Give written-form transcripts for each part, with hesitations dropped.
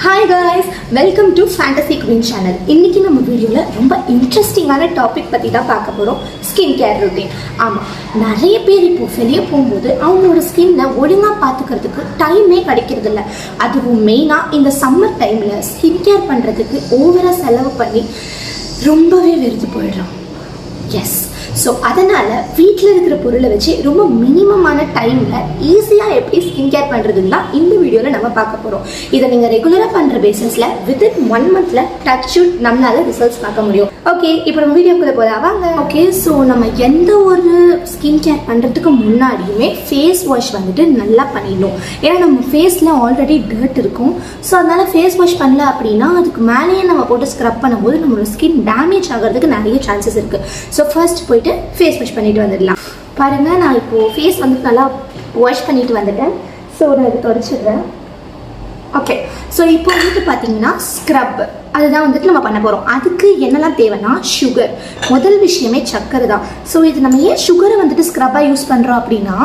Hi guys, welcome to fantasy queen channel. இன்றைக்கி நம்ம வீடியோவில் ரொம்ப இன்ட்ரெஸ்டிங்கான டாபிக் பற்றி தான் பார்க்க போகிறோம். Skin care routine. ஆமாம், நிறைய பேர் இப்போது வெளியே போகும்போது அவங்களோட ஸ்கின்னை ஒழுங்காக பார்த்துக்கிறதுக்கு டைமே கிடைக்கிறது இல்லை. அதுவும் மெயினாக இந்த சம்மர் டைமில் ஸ்கின் கேர் பண்ணுறதுக்கு ஓவராக செலவு பண்ணி ரொம்பவே வெறுத்து போயிடுறோம். எஸ், ஸோ அதனால் வீட்டில் இருக்கிற பொருளை வச்சு ரொம்ப மினிமமான டைமில் ஈஸியாக எப்படி ஸ்கின் கேர் பண்ணுறதுன்னு தான் இந்த வீடியோவில் நம்ம பார்க்க போகிறோம். இதை நீங்கள் ரெகுலராக பண்ணுற பேசிஸில் வித்தின் 1 monthல டச் நம்மளால் ரிசல்ட்ஸ் பார்க்க முடியும். ஓகே, இப்போ நம்ம வீடியோக்குள்ளே போகலாம் வாங்க. ஓகே, ஸோ நம்ம எந்த ஒரு ஸ்கின் கேர் பண்ணுறதுக்கு முன்னாடியுமே ஃபேஸ் வாஷ் வந்துட்டு நல்லா பண்ணிடணும். ஏன்னா நம்ம ஃபேஸில் ஆல்ரெடி டர்ட் இருக்கும். ஸோ அதனால் ஃபேஸ் வாஷ் பண்ணல அப்படின்னா அதுக்கு மேலேயே நம்ம போட்டு ஸ்க்ரப் பண்ணும்போது நம்மளோட ஸ்கின் டேமேஜ் ஆகிறதுக்கு நிறைய சான்சஸ் இருக்குது. ஸோ ஃபர்ஸ்ட் போயிட்டு ஃபேஸ் வாஷ் பண்ணிட்டு வந்துடலாம். பாருங்கள், நான் இப்போது ஃபேஸ் வந்துட்டு நல்லா வாஷ் பண்ணிட்டு வந்துட்டேன். ஸோ நான் இது தொடச்சிடுறேன். ஓகே, ஸோ இப்போ வந்துட்டு பார்த்தீங்கன்னா ஸ்க்ரப் அதுதான் வந்துட்டு நம்ம பண்ண போகிறோம். அதுக்கு என்னெல்லாம் தேவைன்னா சுகர், முதல் விஷயமே சர்க்கரை தான். ஸோ இது நம்ம ஏன் சுகரை வந்துட்டு ஸ்க்ரப்பாக யூஸ் பண்ணுறோம் அப்படின்னா,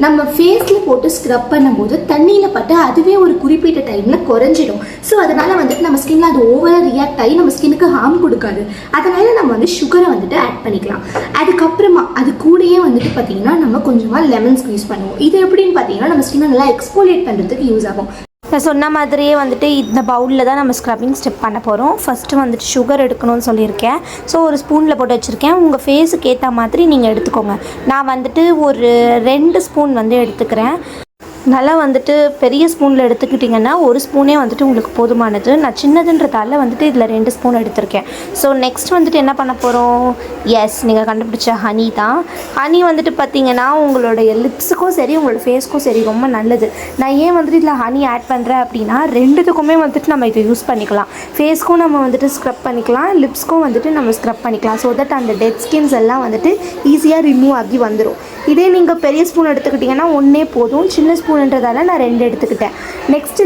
நம்ம ஃபேஸில் போட்டு ஸ்க்ரப் பண்ணும்போது தண்ணியில் பட்டு அதுவே ஒரு குறிப்பிட்ட டைமில் குறைஞ்சிடும். ஸோ அதனால் வந்துட்டு நம்ம ஸ்கின்ல அது ஓவராக ரியாக்ட் ஆகி நம்ம ஸ்கின்னுக்கு ஹார்ம் கொடுக்காது. அதனால் நம்ம வந்து சுகரை வந்துட்டு ஆட் பண்ணிக்கலாம். அதுக்கப்புறமா அது கூடயே வந்துட்டு பார்த்திங்கன்னா நம்ம கொஞ்சமாக லெமன் ஸ்க்வீஸ் பண்ணுவோம். இது எப்படின்னு பார்த்தீங்கன்னா நம்ம ஸ்கின்னை நல்லா எக்ஸ்போலியேட் பண்ணுறதுக்கு யூஸ் ஆகும். நான் சொன்ன மாதிரியே வந்துட்டு இந்த பவுலில் தான் நம்ம ஸ்க்ரப்பிங் ஸ்டெப் பண்ண போகிறோம். ஃபஸ்ட்டு வந்துட்டு சுகர் எடுக்கணும்னு சொல்லியிருக்கேன். ஸோ ஒரு ஸ்பூனில் போட்டு வச்சுருக்கேன். உங்கள் ஃபேஸுக்கு ஏற்ற மாதிரி நீங்கள் எடுத்துக்கோங்க. நான் வந்துட்டு ஒரு 2 ஸ்பூன் வந்து எடுத்துக்கிறேன். நல்லா வந்துட்டு பெரிய ஸ்பூனில் எடுத்துக்கிட்டிங்கன்னா ஒரு ஸ்பூனே வந்துட்டு உங்களுக்கு போதுமானது. நான் சின்னதுன்றதால வந்துட்டு இதில் 2 ஸ்பூன் எடுத்திருக்கேன். ஸோ நெக்ஸ்ட் வந்துட்டு என்ன பண்ண போகிறோம்? எஸ், நீங்கள் கண்டுபிடிச்ச ஹனி தான். ஹனி வந்துட்டு பார்த்திங்கன்னா உங்களுடைய லிப்ஸுக்கும் சரி உங்களோட ஃபேஸ்க்கும் சரி ரொம்ப நல்லது. நான் ஏன் வந்துட்டு இதில் ஹனி ஆட் பண்ணுறேன் அப்படின்னா, ரெண்டுத்துக்குமே வந்துட்டு நம்ம இதை யூஸ் பண்ணிக்கலாம். ஃபேஸ்க்கும் நம்ம வந்துட்டு ஸ்க்ரப் பண்ணிக்கலாம், லிப்ஸ்க்கும் வந்துட்டு நம்ம ஸ்க்ரப் பண்ணிக்கலாம். ஸோ தட் அந்த டெட் ஸ்கின்ஸ் எல்லாம் வந்துட்டு ஈஸியாக ரிமூவ் ஆகி வந்துடும். இதே நீங்கள் பெரிய ஸ்பூன் எடுத்துக்கிட்டிங்கன்னா ஒன்றே போதும். சின்ன ஸ்பூன்ன்றதால நான் 2 எடுத்துக்கிட்டேன். நெக்ஸ்ட்டு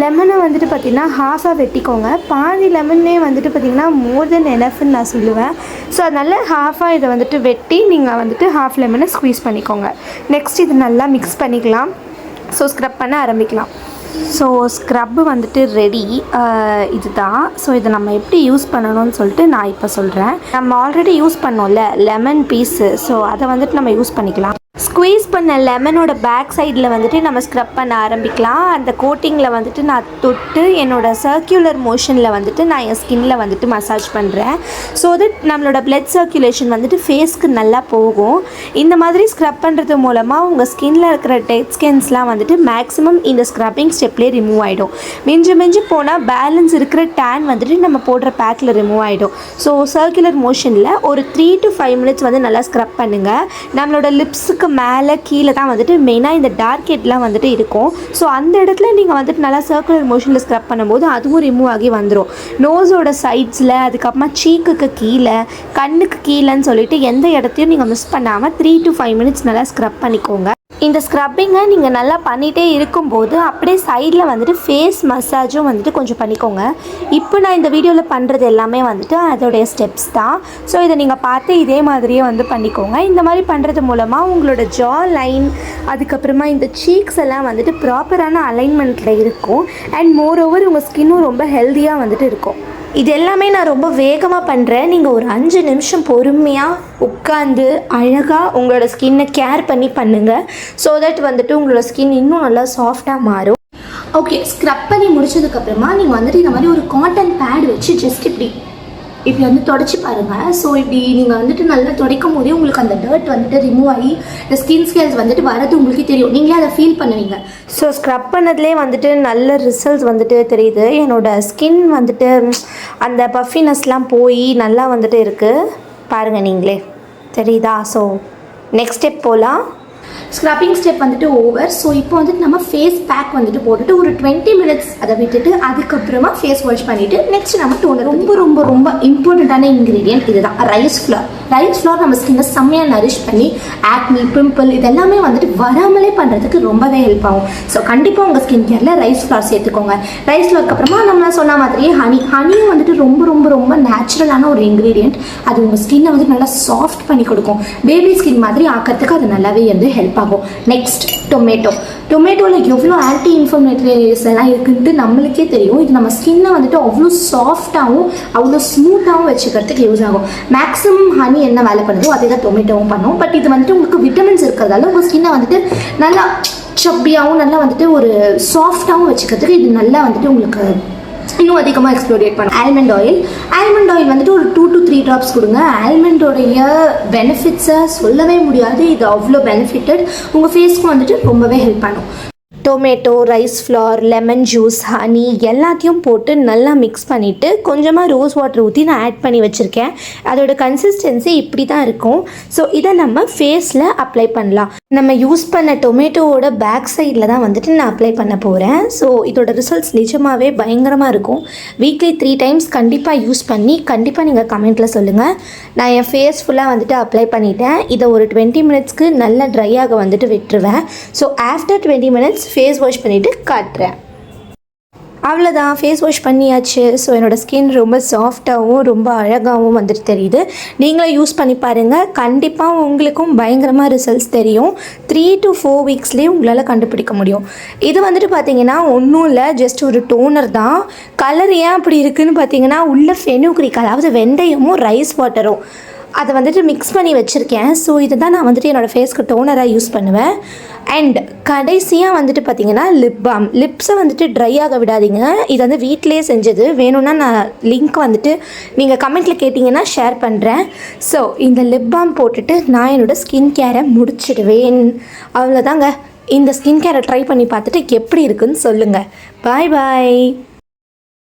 லெமனை வந்துட்டு பார்த்திங்கன்னா ஹாஃபாக வெட்டிக்கோங்க. பாதி லெமனே வந்துட்டு பார்த்திங்கன்னா மோர் தென் எனஃப்னு நான் சொல்லுவேன். ஸோ அதனால் ஹாஃபாக இதை வந்துட்டு வெட்டி நீங்கள் வந்துட்டு ஹாஃப் லெமனை ஸ்க்வீஸ் பண்ணிக்கோங்க. நெக்ஸ்ட் இது நல்லா மிக்ஸ் பண்ணிக்கலாம். ஸோ ஸ்க்ரப் பண்ண ஆரம்பிக்கலாம். ஸோ ஸ்க்ரப்பு வந்துட்டு ரெடி. இதுதான். ஸோ இதை நம்ம எப்படி யூஸ் பண்ணணும்னு சொல்லிட்டு நான் இப்போ சொல்கிறேன். நம்ம ஆல்ரெடி யூஸ் பண்ணோம்ல லெமன் பீஸு, ஸோ அதை வந்துட்டு நம்ம யூஸ் பண்ணிக்கலாம். ஸ்குவீஸ் பண்ண லெமனோட பேக் சைடில் வந்துட்டு நம்ம ஸ்க்ரப் பண்ண ஆரம்பிக்கலாம். அந்த கோட்டிங்கில் வந்துட்டு நான் தொட்டு என்னோடய சர்க்குலர் மோஷனில் வந்துட்டு நான் என் ஸ்கின்னில் வந்துட்டு மசாஜ் பண்ணுறேன். ஸோ தட் நம்மளோட பிளட் சர்க்குலேஷன் வந்துட்டு ஃபேஸ்க்கு நல்லா போகும். இந்த மாதிரி ஸ்க்ரப் பண்ணுறது மூலமாக உங்கள் ஸ்கின்னில் இருக்கிற டெட் ஸ்கின்ஸ்லாம் வந்துட்டு மேக்ஸிமம் இந்த ஸ்க்ரப்பிங் ஸ்டெப்லேயே ரிமூவ் ஆகிடும். மிஞ்சி போனால் பேலன்ஸ் இருக்கிற டேன் வந்துட்டு நம்ம போடுற பேக்கில் ரிமூவ் ஆகிடும். ஸோ சர்க்குலர் மோஷனில் ஒரு 3 to 5 minutes வந்து நல்லா ஸ்க்ரப் பண்ணுங்கள். நம்மளோட லிப்ஸுக்கு மேலே கீழே தான் வந்துட்டு மெயினாக இந்த டார்க் ஹெட்லாம் வந்துட்டு இருக்கும். ஸோ அந்த இடத்துல நீங்கள் வந்துட்டு நல்லா சர்க்குலர் மோஷனில் ஸ்க்ரப் பண்ணும்போது அதுவும் ரிமூவ் ஆகி வந்துடும். நோஸோட சைட்ஸில், அதுக்கப்புறமா சீக்குக்கு கீழே, கண்ணுக்கு கீழேன்னு சொல்லிட்டு எந்த இடத்தையும் நீங்கள் மிஸ் பண்ணாமல் 3 to 5 minutes நல்லா ஸ்க்ரப் பண்ணிக்கோங்க. இந்த ஸ்க்ரப்பிங்கை நீங்கள் நல்லா பண்ணிகிட்டே இருக்கும்போது அப்படியே சைடில் வந்துட்டு ஃபேஸ் மசாஜும் வந்துட்டு கொஞ்சம் பண்ணிக்கோங்க. இப்போ நான் இந்த வீடியோவில் பண்ணுறது எல்லாமே வந்துட்டு அதோடைய ஸ்டெப்ஸ் தான். ஸோ இதை நீங்கள் பார்த்து இதே மாதிரியே வந்து பண்ணிக்கோங்க. இந்த மாதிரி பண்ணுறது மூலமாக உங்களோட ஜா லைன், அதுக்கப்புறமா இந்த சீக்ஸ் எல்லாம் வந்துட்டு ப்ராப்பரான அலைன்மெண்ட்டில் இருக்கும். அண்ட் மோர் ஓவர் உங்கள் ஸ்கின்னும் ரொம்ப ஹெல்த்தியாக வந்துட்டு இருக்கும். இது எல்லாமே நான் ரொம்ப வேகமாக பண்ணுறேன். நீங்கள் ஒரு 5 நிமிஷம் பொறுமையாக உட்காந்து அழகாக உங்களோட ஸ்கின்னை கேர் பண்ணி பண்ணுங்கள். ஸோ தட் வந்துட்டு உங்களோட ஸ்கின் இன்னும் நல்லா சாஃப்டாக மாறும். ஓகே, ஸ்க்ரப் பண்ணி முடிச்சதுக்கப்புறமா நீங்கள் வந்துட்டு இந்த மாதிரி ஒரு காட்டன் பேட் வச்சு ஜஸ்ட் இப்படி வந்து தொடச்சி பாருங்கள். ஸோ இப்படி நீங்கள் வந்துட்டு நல்லா துடைக்கும் போதே உங்களுக்கு அந்த டர்ட் வந்துட்டு ரிமூவ் ஆகி இந்த ஸ்கின் ஸ்கேல்ஸ் வந்துட்டு வரது உங்களுக்கே தெரியும். நீங்களே அதை ஃபீல் பண்ணுவீங்க. ஸோ ஸ்க்ரப் பண்ணதுலேயே வந்துட்டு நல்ல ரிசல்ட்ஸ் வந்துட்டு தெரியுது. என்னோடய ஸ்கின் வந்துட்டு அந்த பஃபினஸ்லாம் போய் நல்லா வந்துட்டு இருக்குது. பாருங்கள் நீங்களே தெரியுதா? ஸோ நெக்ஸ்ட் ஸ்டெப் போகலாம். ஸ்க்ரப்பிங் ஸ்டெப் வந்துட்டு ஓவர். ஸோ இப்போ வந்துட்டு நம்ம ஃபேஸ் பேக் வந்துட்டு போட்டுட்டு ஒரு 20 minutes அதை விட்டுட்டு அதுக்கப்புறமா ஃபேஸ் வாஷ் பண்ணிவிட்டு நெக்ஸ்ட் நம்ம டோனர். ரொம்ப ரொம்ப ரொம்ப இம்பார்ட்டண்ட்டான இன்க்ரீடியன்ட் இதுதான், ரைஸ் ஃப்ளவர். ரைஸ் ஃப்ளார் நம்ம ஸ்கின்னை செம்மையாக நரிஷ் பண்ணி ஆக்னி, பிம்பிள் இதெல்லாமே வந்துட்டு வராமலே பண்ணுறதுக்கு ரொம்பவே ஹெல்ப் ஆகும். ஸோ கண்டிப்பாக உங்கள் ஸ்கின் கேரில் ரைஸ் ஃப்ளார் சேர்த்துக்கோங்க. ரைஸ் ஃப்ளாருக்கு அப்புறமா நம்ம சொன்ன மாதிரியே ஹனியும் வந்துட்டு ரொம்ப ரொம்ப ரொம்ப நேச்சுரலான ஒரு இன்க்ரீடியன்ட். அது உங்கள் ஸ்கின்னை வந்து நல்லா சாஃப்ட் பண்ணி கொடுக்கும். பேபி ஸ்கின் மாதிரி ஆக்கிறதுக்கு அது நல்லாவே வந்து ஹெல்ப் ஆகும். நெக்ஸ்ட் டொமேட்டோவில் எவ்வளோ ஆன்டி இன்ஃப்ளமேட்டரிஸ் எல்லாம் இருக்குன்ட்டு நம்மளுக்கே தெரியும். இது நம்ம ஸ்கின்னை வந்துட்டு அவ்வளோ சாஃப்டாகவும் அவ்வளோ ஸ்மூத்தாகவும் வச்சுக்கிறதுக்கு யூஸ் ஆகும். மேக்ஸிமம் ஹனி என்ன வேலை பண்ணுதோ அதே தான் டொமேட்டோவும் பண்ணும். பட் இது வந்துட்டு உங்களுக்கு விட்டமின்ஸ் இருக்கிறதால உங்கள் ஸ்கின்னை வந்துட்டு நல்லா சப்பியாகவும் நல்லா வந்துட்டு ஒரு சாஃப்டாகவும் வச்சுக்கிறதுக்கு இது நல்லா வந்துட்டு உங்களுக்கு இன்னும் அதிகமாக எக்ஸ்ப்ளோரேட் பண்ணும். ஆல்மண்ட் ஆயில் வந்துட்டு ஒரு 2 to 3 drops கொடுங்க. ஆல்மண்டோடைய பெனிஃபிட்ஸை சொல்லவே முடியாது. இது அவ்வளோ பெனிஃபிட்டட். உங்கள் ஃபேஸ்க்கு வந்துட்டு ரொம்பவே ஹெல்ப் பண்ணும். Tomato, rice flower, lemon juice, honey எல்லாத்தையும் போட்டு நல்லா மிக்ஸ் பண்ணிவிட்டு கொஞ்சமாக ரோஸ் வாட்டர் ஊற்றி நான் ஆட் பண்ணி வச்சுருக்கேன். அதோட கன்சிஸ்டன்சி இப்படி தான் இருக்கும். ஸோ இதை நம்ம ஃபேஸில் அப்ளை பண்ணலாம். நம்ம யூஸ் பண்ண டொமேட்டோவோட பேக் சைடில் தான் வந்துட்டு நான் அப்ளை பண்ண போகிறேன். ஸோ இதோட ரிசல்ட்ஸ் நிஜமாகவே பயங்கரமாக இருக்கும். வீக்லி 3 times கண்டிப்பாக யூஸ் பண்ணி கண்டிப்பாக நீங்கள் கமெண்ட்டில் சொல்லுங்கள். நான் என் ஃபேஸ் ஃபுல்லாக வந்துட்டு அப்ளை பண்ணிட்டேன். இதை ஒரு 20 minutesக்கு நல்லா ட்ரையாக வந்துட்டு விட்டுருவேன். So after 20 minutes face wash பண்ணிவிட்டு காட்டுறேன். அவ்வளோதான், ஃபேஸ் வாஷ் பண்ணியாச்சு. ஸோ என்னோடய ஸ்கின் ரொம்ப சாஃப்டாகவும் ரொம்ப அழகாகவும் வந்துட்டு தெரியுது. நீங்களும் யூஸ் பண்ணி பாருங்கள். கண்டிப்பாக உங்களுக்கும் பயங்கரமாக ரிசல்ட்ஸ் தெரியும். 3 to 4 weeksலேயே உங்களால் கண்டுபிடிக்க முடியும். இது வந்துட்டு பார்த்தீங்கன்னா ஒன்றும் இல்லை, ஜஸ்ட் ஒரு டோனர் தான். கலர் ஏன் அப்படி இருக்குதுன்னு பார்த்தீங்கன்னா உள்ள ஃபெனுக்ரிக், அதாவது வெந்தயமும் ரைஸ் வாட்டரும் அதை வந்துட்டு மிக்ஸ் பண்ணி வச்சுருக்கேன். ஸோ இதை தான் நான் வந்துட்டு என்னோடய ஃபேஸ்க்கு டோனராக யூஸ் பண்ணுவேன். அண்ட் கடைசியாக வந்துட்டு பார்த்திங்கன்னா லிப்ஸை வந்துட்டு ட்ரை ஆக விடாதீங்க. இது வந்து வீட்டிலே செஞ்சது. வேணும்னா நான் லிங்க் வந்துட்டு நீங்கள் கமெண்ட்டில் கேட்டிங்கன்னா ஷேர் பண்ணுறேன். ஸோ இந்த லிப் பாம் போட்டுட்டு நான் என்னோடய ஸ்கின் கேரை முடிச்சிடுவேன். அவ்வளோதாங்க. இந்த ஸ்கின் கேரை ட்ரை பண்ணி பார்த்துட்டு எப்படி இருக்குன்னு சொல்லுங்கள். பாய் பாய்.